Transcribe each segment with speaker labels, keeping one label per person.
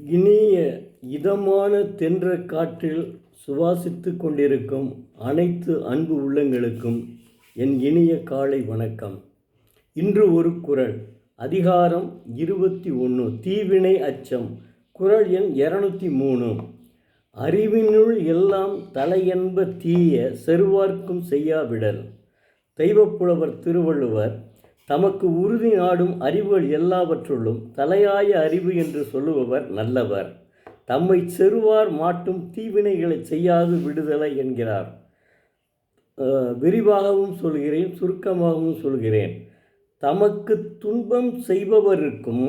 Speaker 1: இனிய இதமான தென்றற் காற்றில் சுவாசித்து கொண்டிருக்கும் அனைத்து அன்பு உள்ளங்களுக்கும் என் இனிய காலை வணக்கம். இன்று ஒரு குறள். அதிகாரம் 21, தீவினை அச்சம். குறள் எண் 203. அறிவினுள் எல்லாம் தலையென்ப தீய செருவார்க்கும் செய்யாவிடல். தெய்வப்புலவர் திருவள்ளுவர் தமக்கு உறுதி நாடும் அறிவுகள் எல்லாவற்றுள்ளும் தலையாய அறிவு என்று சொல்லுபவர் நல்லவர். தம்மை செருவார் மாட்டும் தீவினைகளை செய்யாது விடுதலை என்கிறார். விரிவாகவும் சொல்கிறேன், சுருக்கமாகவும் சொல்கிறேன். தமக்கு துன்பம் செய்பவருக்கும்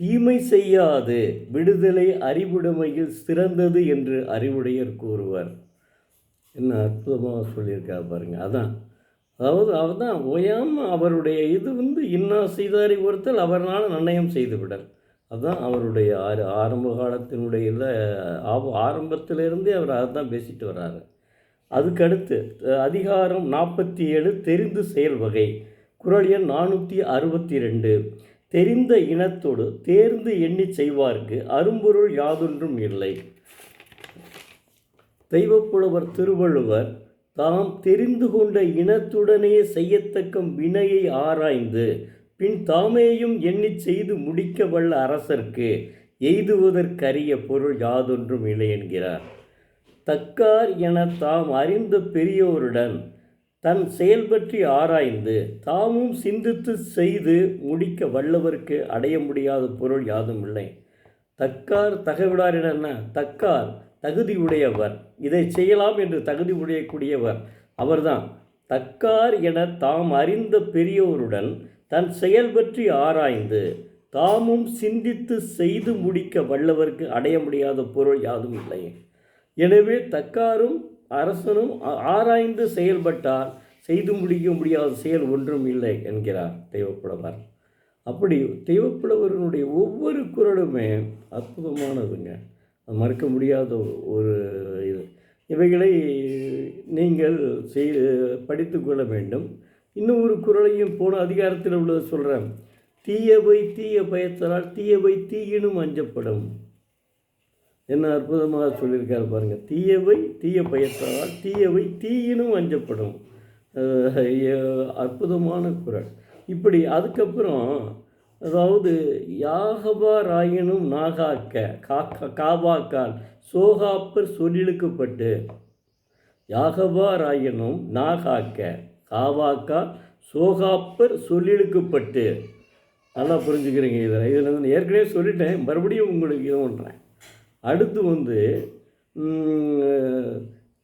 Speaker 1: தீமை செய்யாது விடுதலை அறிவுடைமையில் சிறந்தது என்று அறிவுடையர் கூறுவர். என்ன அற்புதமாக சொல்லியிருக்கார் பாருங்க. அவர் தான் ஓயாமல் அவருடைய இது இன்னா செய்தாரை ஒருத்தல் அவர்னால் நன்னயம் செய்து விடல். அதுதான் அவருடைய ஆரம்ப காலத்தினுடைய ஆரம்பத்திலிருந்தே அவர் அதை தான் பேசிட்டு வர்றாரு. அதுக்கடுத்து அதிகாரம் 47, தெரிந்து செயல் வகை. குறள் எண் 462. தெரிந்த இனத்தோடு தேர்ந்து எண்ணி செய்வார்க்கு அரும்பொருள் யாதொன்றும் இல்லை. தெய்வப்புலவர் திருவள்ளுவர் தாம் தெரிந்து கொண்ட இனத்துடனே செய்யத்தக்க வினையை ஆராய்ந்து பின் தாமேயும் எண்ணி செய்து முடிக்க வல்ல அரசர்க்கு எய்துவதற்கரிய பொருள் யாதொன்றும் இல்லை என்கிறார். தக்கார் என தாம் அறிந்த பெரியோருடன் தன் செயல் பற்றி ஆராய்ந்து தாமும் சிந்தித்து செய்து முடிக்க வல்லவர்க்கு அடைய முடியாத பொருள் யாதும் இல்லை. தக்கார் தகவிடார் என்ன? தக்கார் தகுதியுடையவர், இதை செய்யலாம் என்று தகுதி உடையக்கூடியவர் அவர்தான். தக்கார் என தாம் அறிந்த பெரியோருடன் தன் செயல் பற்றி ஆராய்ந்து தாமும் சிந்தித்து செய்து முடிக்க வல்லவர்க்கு அடைய முடியாத பொருள் யாதும் இல்லை. எனவே தக்காரும் அரசனும் ஆராய்ந்து செயல்பட்டால் செய்து முடிக்க முடியாத செயல் ஒன்றும் இல்லை என்கிறார் தெய்வப்புலவர். அப்படி தெய்வப்புலவர்களுடைய ஒவ்வொரு குறளுமே அற்புதமானதுங்க. மறக்க முடியாத ஒரு இது. இவைகளை நீங்கள் படித்து கொள்ள வேண்டும். இன்னும் ஒரு குறளையும் போன அதிகாரத்தில் உள்ளது சொல்கிறேன். தீயவை தீய பயத்தலால் தீயவை தீயினும் அஞ்சப்படும். என்ன அற்புதமாக சொல்லியிருக்காரு பாருங்கள். தீயவை தீய பயத்தலால் தீயவை தீயினும் அஞ்சப்படும். அற்புதமான குறள். இப்படி அதுக்கப்புறம் அதாவது யாகவாராயினும் நாகாக்க காவாக்கால் சோகாப்பர் சொல்லிழுக்கப்பட்டு. யாகவாராயினும் நாகாக்க காவாக்கால் சோகாப்பர் சொல்லிழுக்கப்பட்டு. நல்லா புரிஞ்சுக்கிறீங்க. இதில் ஏற்கனவே சொல்லிட்டேன், மறுபடியும் உங்களுக்கு இது பண்ணுறேன். அடுத்து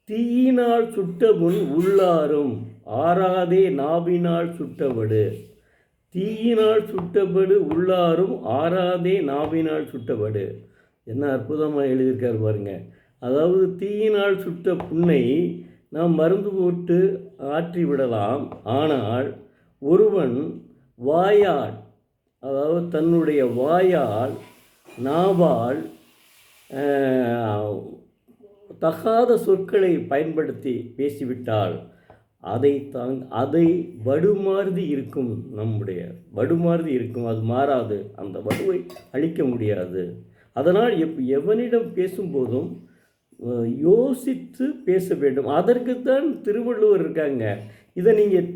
Speaker 1: தீயினால் சுட்டமுன் உள்ளாரும் ஆறாதே நாவினால் சுட்டவடு. தீயினால் சுட்டபடு உள்ளாரும் ஆறாதே நாவினால் சுட்டபடு. என்ன அற்புதமாக எழுதியிருக்கார் பாருங்க. அதாவது தீயினால் சுட்ட புண்ணை நாம் மருந்து போட்டு ஆற்றி விடலாம். ஆனால் ஒருவன் வாயால், அதாவது தன்னுடைய வாயால் நாவால் தகாத சொற்களை பயன்படுத்தி பேசிவிட்டால் அதை வடுமாறுதி இருக்கும். வடுமாறுதி இருக்கும், அது மாறாது. அந்த வடுவை அழிக்க முடியாது. அதனால் எவனிடம் பேசும்போதும் யோசித்து பேச வேண்டும். அதற்குத்தான் திருவள்ளுவர் இருக்காங்க. இதை நீங்கள்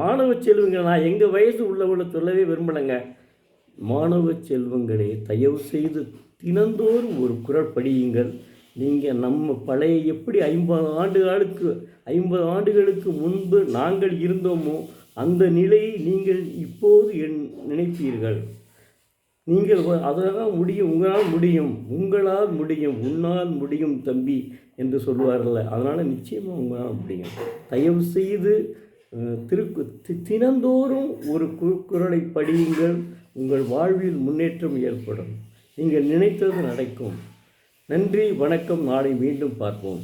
Speaker 1: மாணவ செல்வங்கள், நான் எங்கள் வயசு உள்ளவங்களை சொல்லவே விரும்பலைங்க. மாணவ செல்வங்களே, தயவு செய்து தினந்தோறும் ஒரு குறள் படியுங்கள். நீங்கள் நம்ம பழைய எப்படி 50 ஆண்டுகளுக்கு முன்பு நாங்கள் இருந்தோமோ அந்த நிலையை நீங்கள் இப்போது நினைப்பீர்கள். நீங்கள் அதெல்லாம் முடியும், உங்களால் முடியும், உன்னால் முடியும் தம்பி என்று சொல்வார்கள். அதனால் நிச்சயமாக உங்களால் முடியும். தயவு செய்து தினந்தோறும் ஒரு குறளை படியுங்கள். உங்கள் வாழ்வில் முன்னேற்றம் ஏற்படும். நீங்கள் நினைத்தது நடக்கும். நன்றி, வணக்கம். நாளை மீண்டும் பார்ப்போம்.